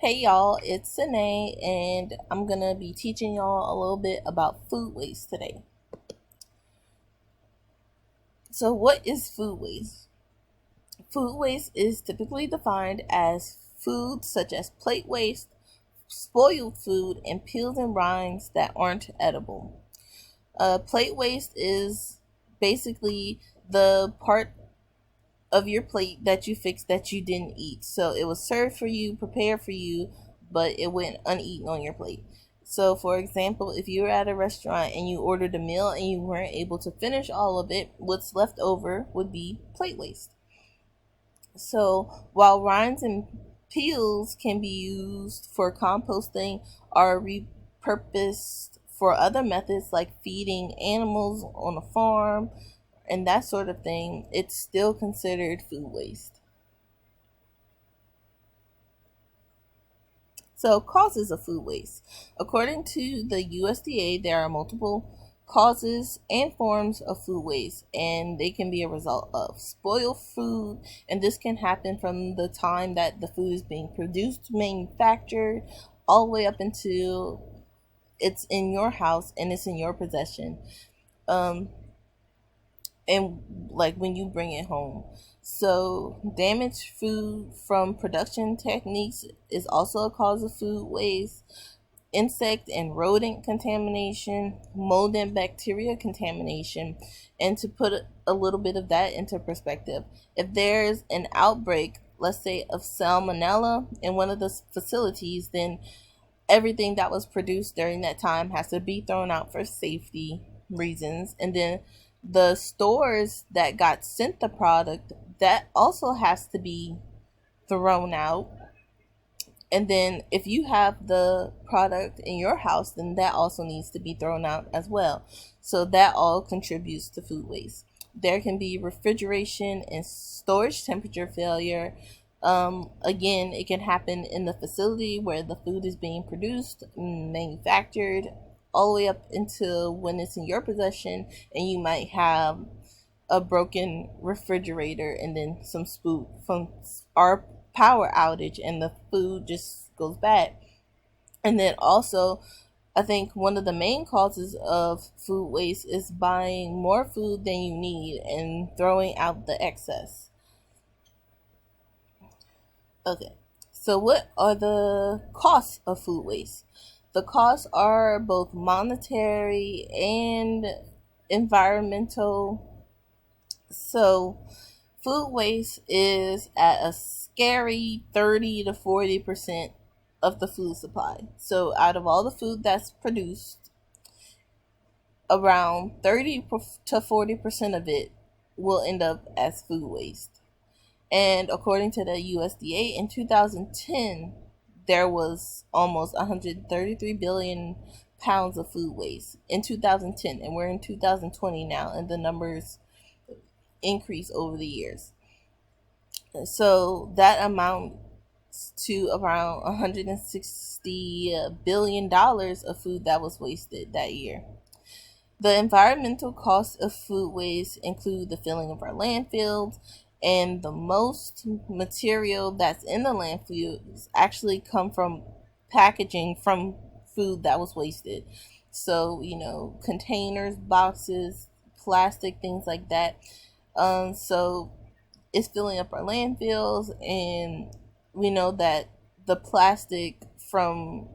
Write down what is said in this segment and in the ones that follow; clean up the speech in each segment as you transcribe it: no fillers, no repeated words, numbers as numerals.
Hey y'all, it's Sine, and I'm gonna be teaching y'all a little bit about food waste today. So, what is food waste? Food waste is typically defined as food such as plate waste, spoiled food, and peels and rinds that aren't edible. Plate waste is basically the part of your plate that you fixed that you didn't eat. So it was served for you, prepared for you, but it went uneaten on your plate. So, for example, if you were at a restaurant and you ordered a meal and you weren't able to finish all of it, what's left over would be plate waste. So, while rinds and peels can be used for composting or repurposed for other methods like feeding animals on a farm and that sort of thing, it's still considered food waste. So, causes of food waste. According to the USDA, there are multiple causes and forms of food waste, and they can be a result of spoiled food, and this can happen from the time that the food is being produced, manufactured, all the way up until it's in your house and it's in your possession. Um, and like when you bring it home. So, damaged food from production techniques is also a cause of food waste. Insect and rodent contamination, mold and bacteria contamination. And to put a little bit of that into perspective, if there's an outbreak, let's say of salmonella in one of the facilities, then everything that was produced during that time has to be thrown out for safety reasons. And then the stores that got sent the product, that also has to be thrown out. And then if you have the product in your house, then that also needs to be thrown out as well. So that all contributes to food waste. There can be refrigeration and storage temperature failure. Again, it can happen in the facility where the food is being produced, manufactured, all the way up until when it's in your possession, and you might have a broken refrigerator and then some spook from our power outage and the food just goes bad. And then also, I think one of the main causes of food waste is buying more food than you need and throwing out the excess. Okay, so what are the costs of food waste? The costs are both monetary and environmental. So, food waste is at a scary 30 to 40% of the food supply. So, out of all the food that's produced, around 30 to 40% of it will end up as food waste. And according to the USDA, in 2010, there was almost 133 billion pounds of food waste in 2010, and we're in 2020 now, and the numbers increase over the years. So that amounts to around $160 billion of food that was wasted that year. The environmental costs of food waste include the filling of our landfills, and the most material that's in the landfills actually come from packaging from food that was wasted. So, containers, boxes, plastic, things like that. So it's filling up our landfills, and we know that the plastic from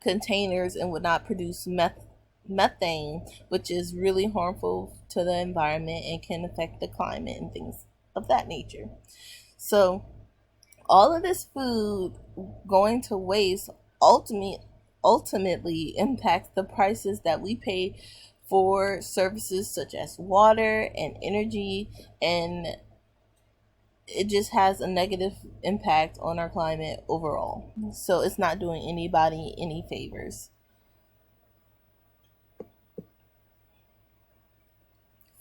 containers and would not produce methane, which is really harmful to the environment and can affect the climate and things of that nature. So, all of this food going to waste ultimately impacts the prices that we pay for services such as water and energy, and it just has a negative impact on our climate overall. So it's not doing anybody any favors.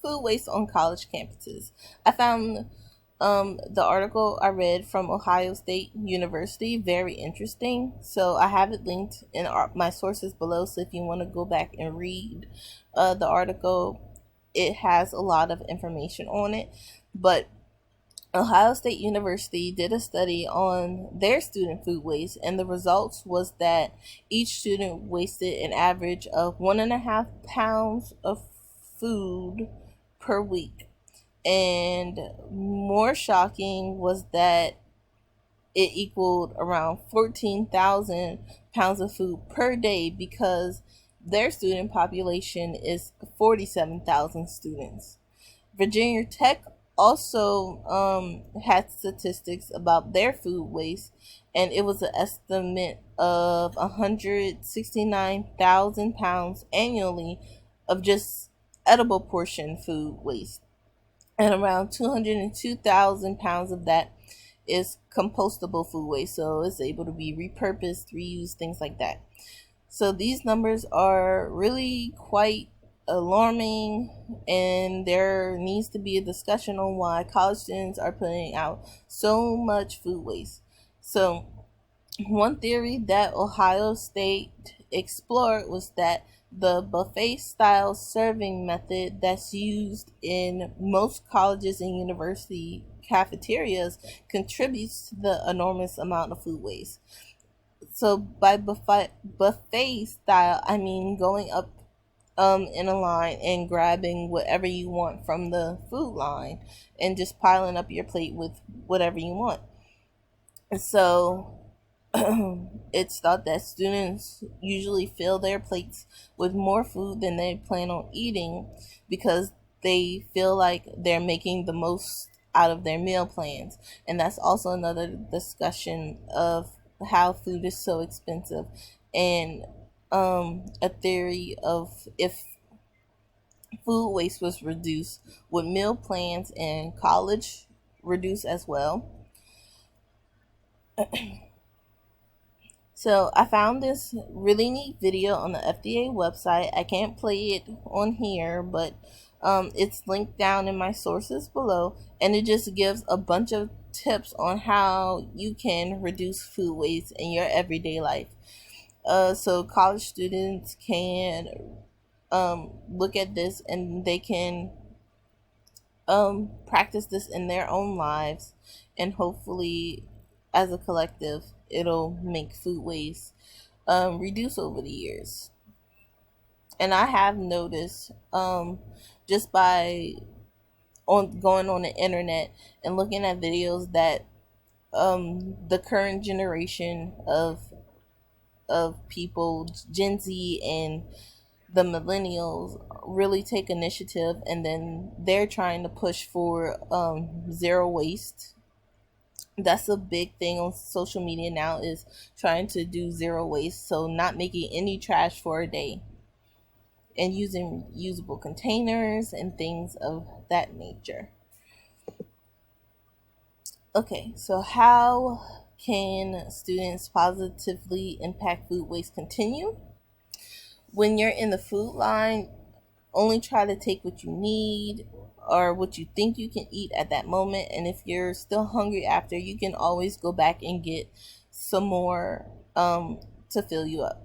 Food waste on college campuses. I found the article I read from Ohio State University very interesting. So I have it linked in my sources below. So if you want to go back and read the article, it has a lot of information on it. But Ohio State University did a study on their student food waste, and the results was that each student wasted an average of 1.5 pounds of food per week. And more shocking was that it equaled around 14,000 pounds of food per day, because their student population is 47,000 students. Virginia Tech also had statistics about their food waste, and it was an estimate of 169,000 pounds annually of just edible portion food waste. And around 202,000 pounds of that is compostable food waste, so it's able to be repurposed, reused, things like that. So these numbers are really quite alarming, and there needs to be a discussion on why college students are putting out so much food waste. So one theory that Ohio State explored was that the buffet style serving method that's used in most colleges and university cafeterias contributes to the enormous amount of food waste. So by buffet style, I mean going up in a line and grabbing whatever you want from the food line and just piling up your plate with whatever you want. And so it's thought that students usually fill their plates with more food than they plan on eating, because they feel like they're making the most out of their meal plans. And that's also another discussion of how food is so expensive, and a theory of if food waste was reduced, would meal plans in college reduce as well? So I found this really neat video on the FDA website. I can't play it on here, but it's linked down in my sources below, and it just gives a bunch of tips on how you can reduce food waste in your everyday life. So college students can look at this, and they can practice this in their own lives, and hopefully, as a collective, it'll make food waste reduce over the years. And I have noticed, just by on going on the internet and looking at videos, that the current generation of people, Gen Z and the millennials, really take initiative, and then they're trying to push for zero waste. That's a big thing on social media now, is trying to do zero waste, so not making any trash for a day and using usable containers and things of that nature. Okay, so how can students positively impact food waste continue? When you're in the food line, only try to take what you need or what you think you can eat at that moment. And if you're still hungry after, you can always go back and get some more to fill you up.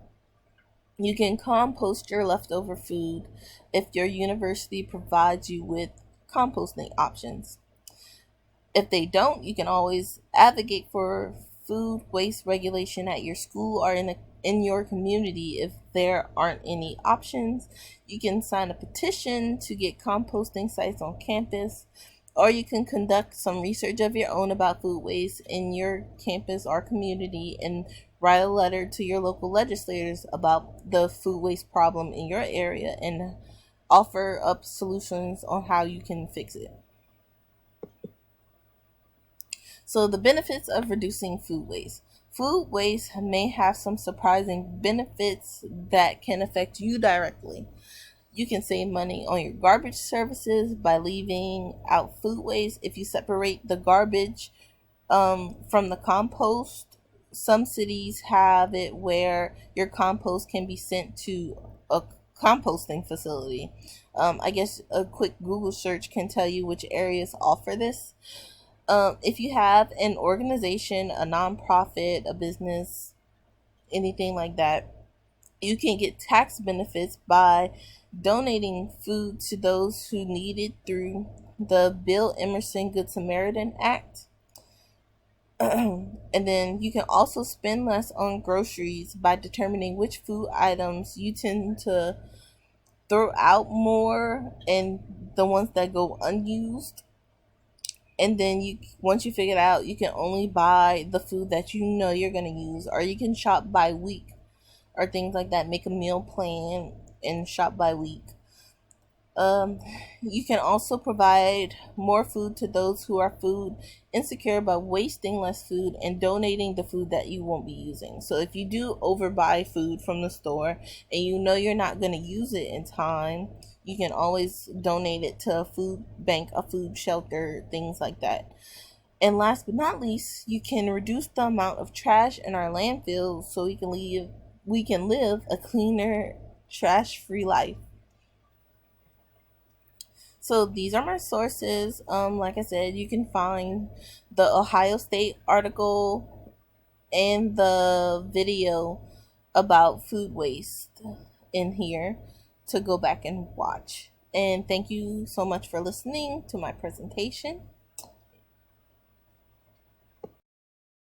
You can compost your leftover food if your university provides you with composting options. If they don't, you can always advocate for food waste regulation at your school or in your community. If there aren't any options, you can sign a petition to get composting sites on campus, or you can conduct some research of your own about food waste in your campus or community and write a letter to your local legislators about the food waste problem in your area and offer up solutions on how you can fix it. So the benefits of reducing food waste. Food waste may have some surprising benefits that can affect you directly. You can save money on your garbage services by leaving out food waste. If you separate the garbage from the compost, some cities have it where your compost can be sent to a composting facility. I guess a quick Google search can tell you which areas offer this. If you have an organization, a nonprofit, a business, anything like that, you can get tax benefits by donating food to those who need it through the Bill Emerson Good Samaritan Act. And then you can also spend less on groceries by determining which food items you tend to throw out more and the ones that go unused. And then you, once you figure it out, you can only buy the food that you know you're going to use, or you can shop by week or things like that. Make a meal plan and shop by week. Um, you can also provide more food to those who are food insecure by wasting less food and donating the food that you won't be using. So if you do overbuy food from the store and you know you're not going to use it in time, you can always donate it to a food bank, a food shelter, things like that. And last but not least, you can reduce the amount of trash in our landfills so we can live a cleaner, trash-free life. So these are my sources. Like I said, you can find the Ohio State article and the video about food waste in here to go back and watch. And thank you so much for listening to my presentation.